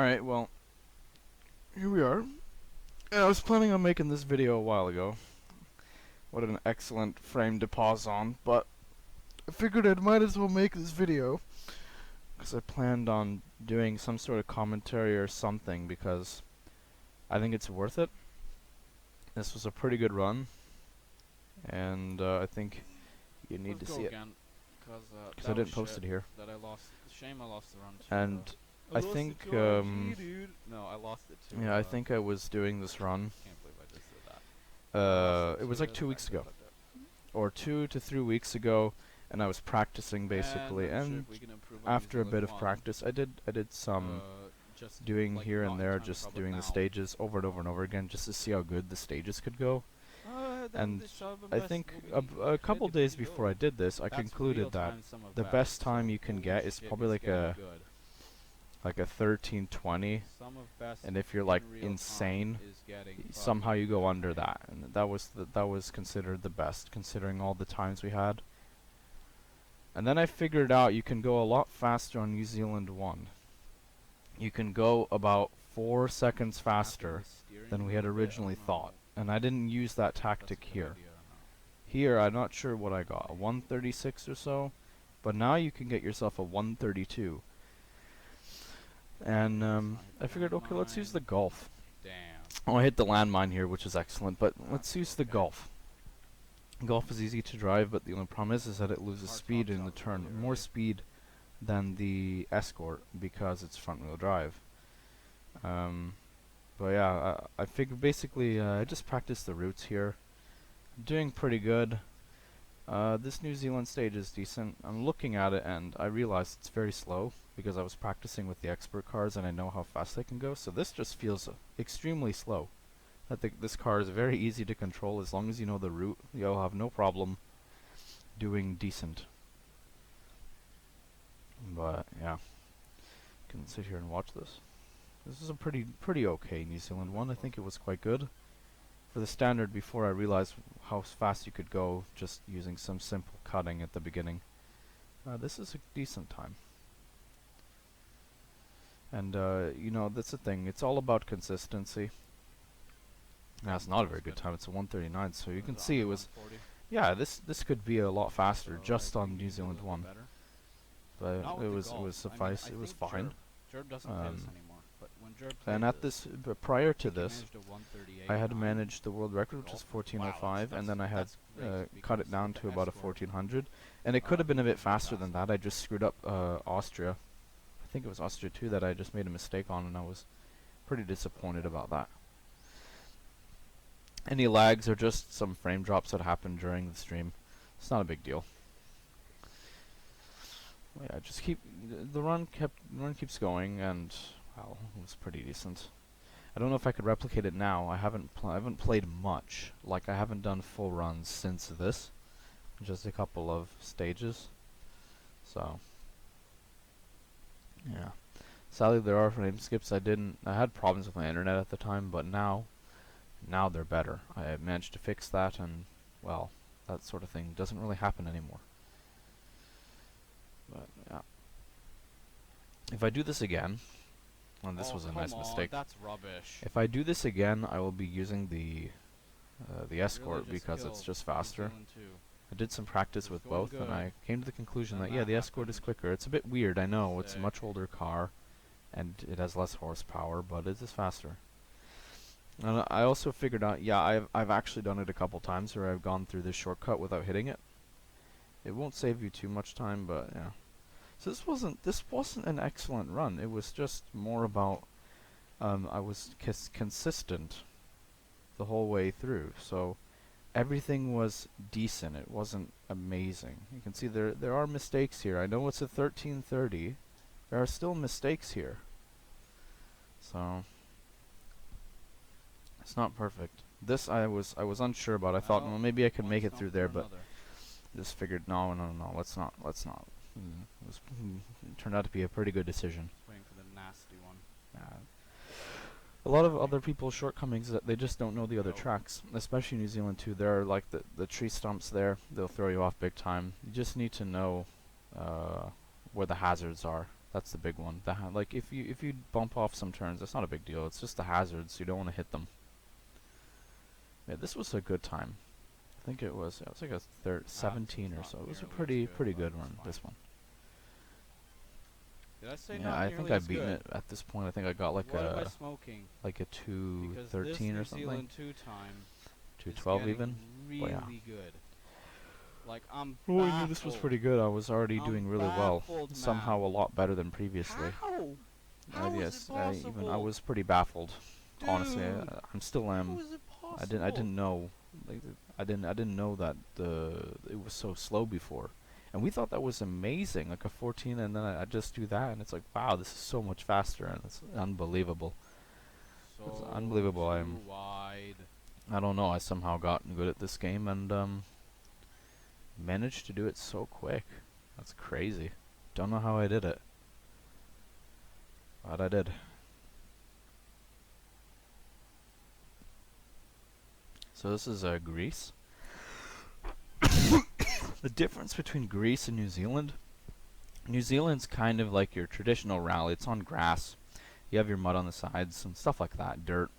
Alright, well, here we are. I was planning on making this video a while ago. What an excellent frame to pause on, but I figured I might as well make this video because I planned on doing some sort of commentary or something because I think it's worth it. This was a pretty good run, and I think you need to see it because I didn't post it here. That I lost. Shame I lost the run too. And I think dude. No, I lost it too. yeah, I think I was doing this run. Can't believe I just did that. It was like 2 weeks ago, or 2 to 3 weeks ago, and I was practicing basically. And after a bit of practice, I did some doing like here and there, just doing the stages over and over and over again, just to see how good the stages could go. And I think a couple days before I did this, I concluded that the best time you can get is probably like a 13:20, and if you're like insane, somehow you go under that, and that was considered the best considering all the times we had. And then I figured out you can go a lot faster on New Zealand 1. You can go about 4 seconds faster than we had originally thought, and I didn't use that tactic here. Here I'm not sure what I got, a 136 or so, but now you can get yourself a 132. And I figured, okay, let's use the Golf. Oh, I hit the landmine here, which is excellent, but let's use the Golf. Golf is easy to drive, but the only problem is that it loses speed in the turn, more speed than the Escort because it's front wheel drive. But yeah, I figured basically I just practiced the routes here. I'm doing pretty good. This New Zealand stage is decent. I'm looking at it and I realize it's very slow because I was practicing with the expert cars and I know how fast they can go, so this just feels extremely slow. I think this car is very easy to control. As long as you know the route, you'll have no problem doing decent. But yeah, you can sit here and watch this. This is a pretty okay New Zealand one. I think it was quite good for the standard before I realized how fast you could go just using some simple cutting at the beginning. This is a decent time. And you know, that's the thing, it's all about consistency. That's not a very good time, it's a 139, so you can see it was, yeah, this could be a lot faster just on New Zealand 1. But it was suffice, it was fine. And at this, prior to this, I had managed the world record, which is 1405, and then I had cut it down to about a 1400. And it could have been a bit faster than that. I just screwed up Austria. I think it was Austria too that I just made a mistake on, and I was pretty disappointed about that. Any lags are just some frame drops that happened during the stream. It's not a big deal. Yeah, just the run keeps going, and well, it was pretty decent. I don't know if I could replicate it now. I haven't played much. Like, I haven't done full runs since this. Just a couple of stages. So yeah. Sadly there are frame skips. I had problems with my internet at the time, but now they're better. I managed to fix that, and well, that sort of thing doesn't really happen anymore. But yeah. If I do this again, and this was a nice mistake. That's rubbish. If I do this again, I will be using the Escort because it's just faster. I did some practice with both, and I came to the conclusion that yeah, the Escort is quicker. It's a bit weird, I know. It's a much older car, and it has less horsepower, but it is faster. And I also figured out, yeah, I've actually done it a couple times where I've gone through this shortcut without hitting it. It won't save you too much time, but yeah. So this wasn't an excellent run. It was just more about I was consistent the whole way through. So everything was decent. It wasn't amazing. You can see there are mistakes here. I know it's a 1330. There are still mistakes here. So it's not perfect. This I was unsure about. I thought, well, maybe I could make it through there, but just figured no, let's not. It turned out to be a pretty good decision. Waiting for the nasty one. A lot of other people's shortcomings is that they just don't know the other tracks, especially New Zealand too. There are like the tree stumps there. They'll throw you off big time. You just need to know where the hazards are. That's the big one. Like if you bump off some turns, that's not a big deal. It's just the hazards. You don't want to hit them. Yeah, this was a good time. I think it was. It was like a 17 or so. It was a pretty good run. This one. Did I say Yeah, not I nearly think as I've beaten good? it at this point. I think I got like What am I a smoking? like a Because 213 or this New something. Zealand 2 time 212 is even. really yeah. good. Like I'm Oh, I knew this was pretty good. I was already doing really well. baffled, Somehow man. a lot better than previously. How? How is Yes, it possible? even I was pretty baffled. Dude, Honestly, I'm still how is it possible? I didn't know, like, I didn't know that it was so slow before, and we thought that was amazing, like a 14, and then I just do that, and it's like, wow, this is so much faster, and it's unbelievable. It's unbelievable. Wide. I don't know. I somehow got good at this game and managed to do it so quick. That's crazy. Don't know how I did it, but I did. So this is Greece. The difference between Greece and New Zealand. New Zealand's kind of like your traditional rally. It's on grass. You have your mud on the sides and stuff like that, dirt.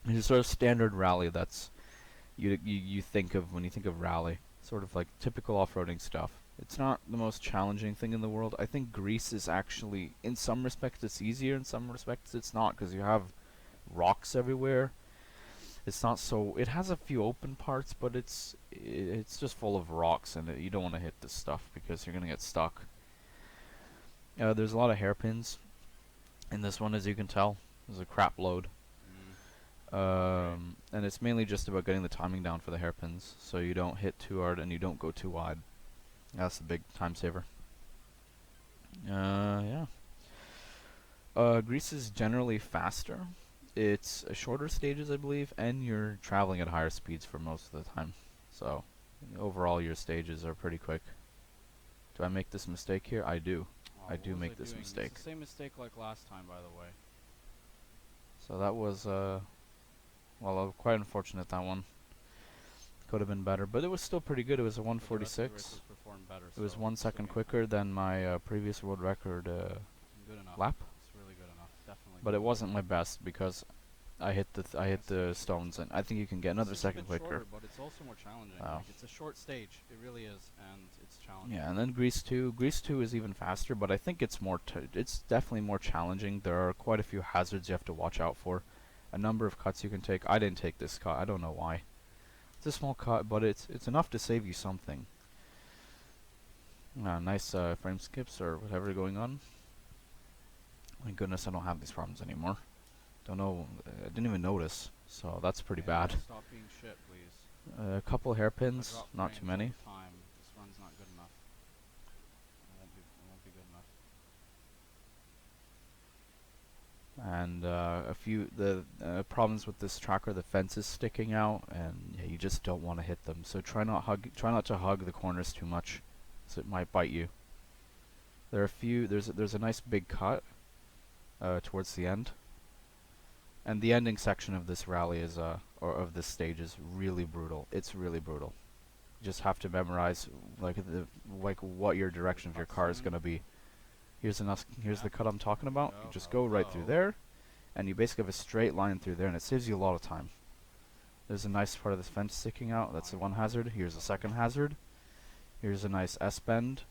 It's a sort of standard rally that's you think of when you think of rally, sort of like typical off-roading stuff. It's not the most challenging thing in the world. I think Greece is actually, in some respects, it's easier. In some respects, it's not, because you have rocks everywhere. It's not so. It has a few open parts, but it's just full of rocks, and you don't want to hit this stuff because you're gonna get stuck. There's a lot of hairpins in this one, as you can tell. There's a crap load. And it's mainly just about getting the timing down for the hairpins, so you don't hit too hard and you don't go too wide. That's the big time saver. Yeah. Greece is generally faster. It's shorter stages, I believe, and you're traveling at higher speeds for most of the time. So, overall, your stages are pretty quick. Do I make this mistake here? I do. I do make this mistake. It's the same mistake like last time, by the way. So that was, well, quite unfortunate, that one. Could have been better, but it was still pretty good. It was a 146. It was 1 second quicker than my previous world record lap. It's really good enough, definitely. But it wasn't my best because I hit the stones, and I think you can get another second quicker. Shorter, but it's also more challenging. Oh. Like, it's a short stage. It really is, and it's challenging. Yeah, and then Greece 2. Greece 2 is even faster, but I think it's more. It's definitely more challenging. There are quite a few hazards you have to watch out for. A number of cuts you can take. I didn't take this cut. I don't know why. It's a small cut, but it's enough to save you something. Nice frame skips or whatever going on. Thank goodness I don't have these problems anymore. Don't know. I didn't even notice. So that's pretty bad. Stop being shit, please. A couple hairpins, not too many. This run's not good enough. It won't be good enough. And a few problems with this track are the fences sticking out, and yeah, you just don't want to hit them. So try not to hug the corners too much, so it might bite you. There are a few. There's a nice big cut towards the end, and the ending section of this rally is or of this stage is really brutal. It's really brutal. You just have to memorize like what your direction of your car is gonna be. Here's the cut I'm talking about. You just go right through there, and you basically have a straight line through there, and it saves you a lot of time. There's a nice part of this fence sticking out. That's the one hazard. Here's a second hazard. Here's a nice S-bend,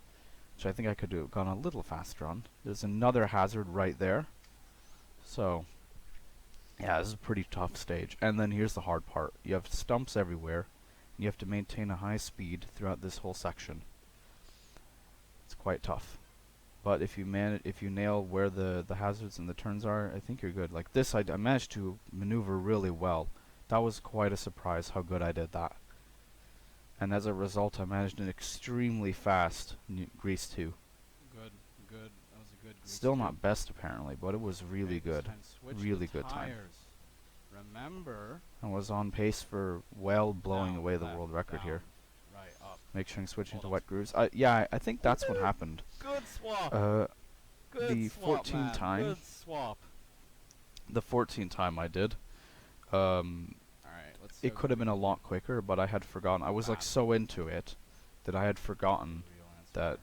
which I think I could have gone a little faster on. There's another hazard right there. So, yeah, this is a pretty tough stage. And then here's the hard part. You have stumps everywhere. And you have to maintain a high speed throughout this whole section. It's quite tough. But if you nail where the hazards and the turns are, I think you're good. Like this, I managed to maneuver really well. That was quite a surprise how good I did that. And as a result, I managed an extremely fast Grease 2. Good. That was a good Grease Still 2. not best apparently, but it was really good. Really good time. Remember. I was on pace for well blowing away the world record here. Right, up. Make sure I'm switching to wet grooves. Yeah, I think that's what happened. Good swap. The 14 time. Good swap. The 14 time I did. Alright, let's. It could have been a lot quicker, but I had forgotten. I was like so into it that I had forgotten that,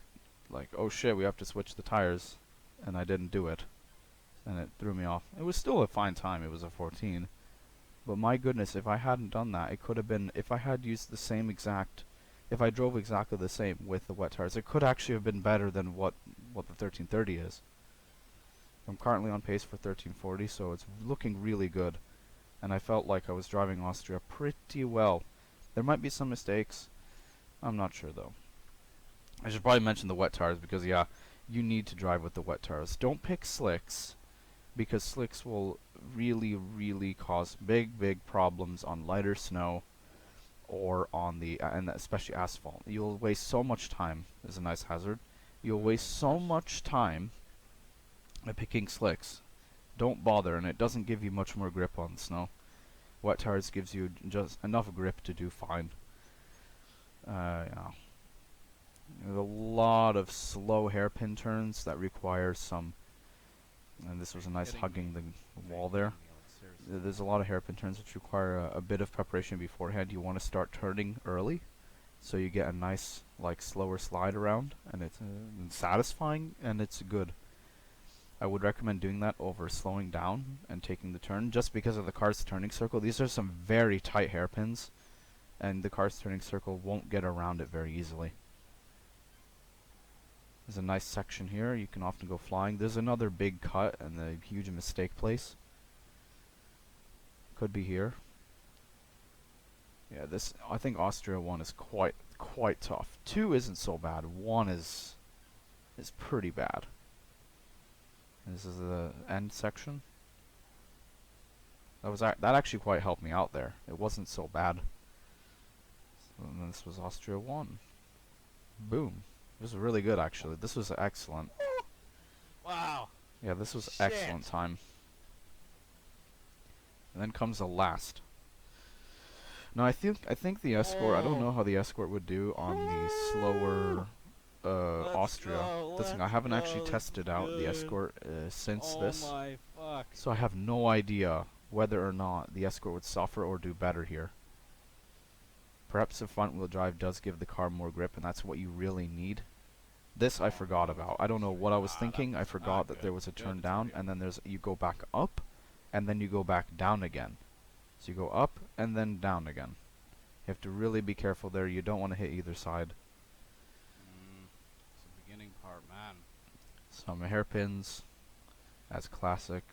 like, oh shit, we have to switch the tires. and I didn't do it, and it threw me off. It was still a fine time. It was a 14. But my goodness, if I hadn't done that, it could have been, if I had used the same exact, if I drove exactly the same with the wet tires, it could actually have been better than what the 1330 is. I'm currently on pace for 1340, so it's looking really good. And I felt like I was driving Austria pretty well. There might be some mistakes. I'm not sure though. I should probably mention the wet tires because yeah, you need to drive with the wet tires. Don't pick slicks, because slicks will really cause big problems on lighter snow or on the and especially asphalt. You'll waste so much time. Is a nice hazard. You'll waste so much time by picking slicks. Don't bother, and it doesn't give you much more grip on the snow. Wet tires gives you just enough grip to do fine. Yeah. There's a lot of slow hairpin turns that require some, and this was a nice hugging the wall there. There's a lot of hairpin turns which require a bit of preparation beforehand. You want to start turning early, so you get a nice, like, slower slide around, and it's satisfying, and it's good. I would recommend doing that over slowing down and taking the turn, just because of the car's turning circle. These are some very tight hairpins, and the car's turning circle won't get around it very easily. There's a nice section here. You can often go flying. There's another big cut and the huge mistake place. Could be here. Yeah, this, I think Austria 1 is quite tough. 2 isn't so bad. 1 is pretty bad. This is the end section. That actually quite helped me out there. It wasn't so bad. So then this was Austria 1. Boom. It was really good, actually. This was excellent. Wow. Yeah, this was excellent time. And then comes the last. Now I think the Escort. I don't know how the Escort would do on the slower Austria. I haven't actually tested out the Escort since this, my fuck. so I have no idea whether or not the Escort would suffer or do better here. Perhaps the front wheel drive does give the car more grip, and that's what you really need. This I forgot about. I don't know what I was thinking. I forgot that there was a turn down, and then you go back up, and then you go back down again. So you go up and then down again. You have to really be careful there. You don't want to hit either side. It's the beginning part, man. Some hairpins. That's classic.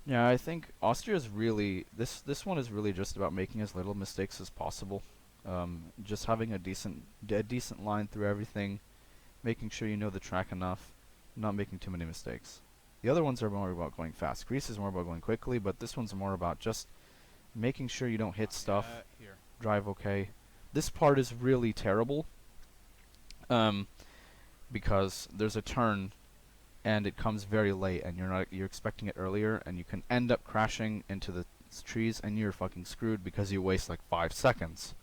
Yeah, I think Austria's really, this one is really just about making as little mistakes as possible. Just having a decent line through everything, making sure you know the track enough, not making too many mistakes. The other ones are more about going fast. Greece is more about going quickly, but this one's more about just making sure you don't hit stuff, drive okay. This part is really terrible, because there's a turn and it comes very late, and you're expecting it earlier, and you can end up crashing into the trees, and you're fucking screwed because you waste like 5 seconds.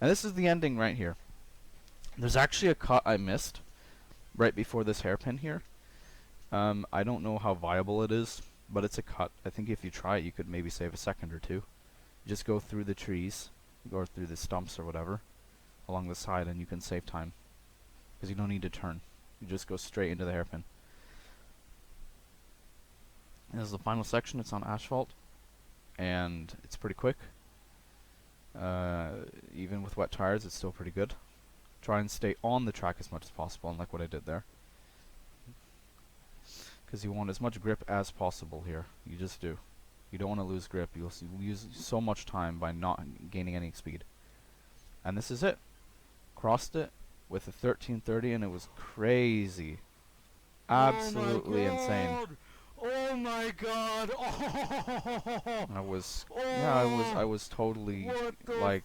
And this is the ending right here. There's actually a cut I missed right before this hairpin here. I don't know how viable it is, but it's a cut. I think if you try it, you could maybe save a second or two. Just go through the trees, go through the stumps or whatever, along the side, and you can save time. Because you don't need to turn. You just go straight into the hairpin. And this is the final section. It's on asphalt, and it's pretty quick. Even with wet tires, it's still pretty good. Try and stay on the track as much as possible, unlike what I did there. Because you want as much grip as possible here. You just do. You don't want to lose grip. You'll use so much time by not gaining any speed. And this is it. Crossed it with a 1330, and it was crazy. Absolutely insane. Oh my god! Oh! I was totally, like,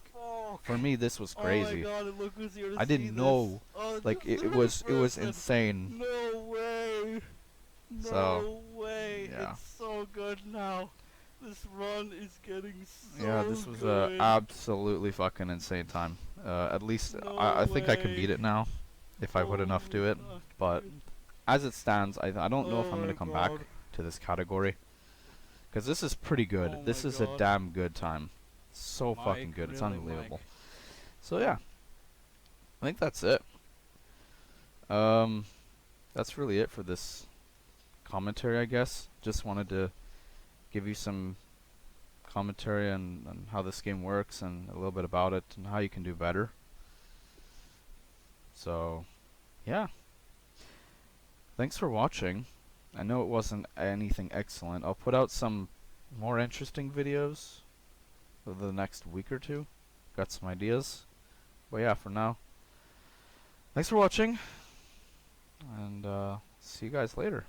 for me this was crazy. Oh my god, it looked easier to I didn't know, like, it was insane. No way! So, No way! yeah. It's so good now. This run is getting so Yeah, this was good. a absolutely fucking insane time. At least I think I can beat it now, if I put enough to it. But as it stands, I don't know if I'm gonna come back to this category, because this is pretty good. Oh this my is God. a damn good time. So fucking good. It's really, unbelievable. So yeah, I think that's it. that's really it for this commentary, I guess. Just wanted to give you some commentary on how this game works and a little bit about it and how you can do better. So, yeah. Thanks for watching. I know it wasn't anything excellent. I'll put out some more interesting videos over the next week or two. Got some ideas. But yeah, for now, thanks for watching, and see you guys later.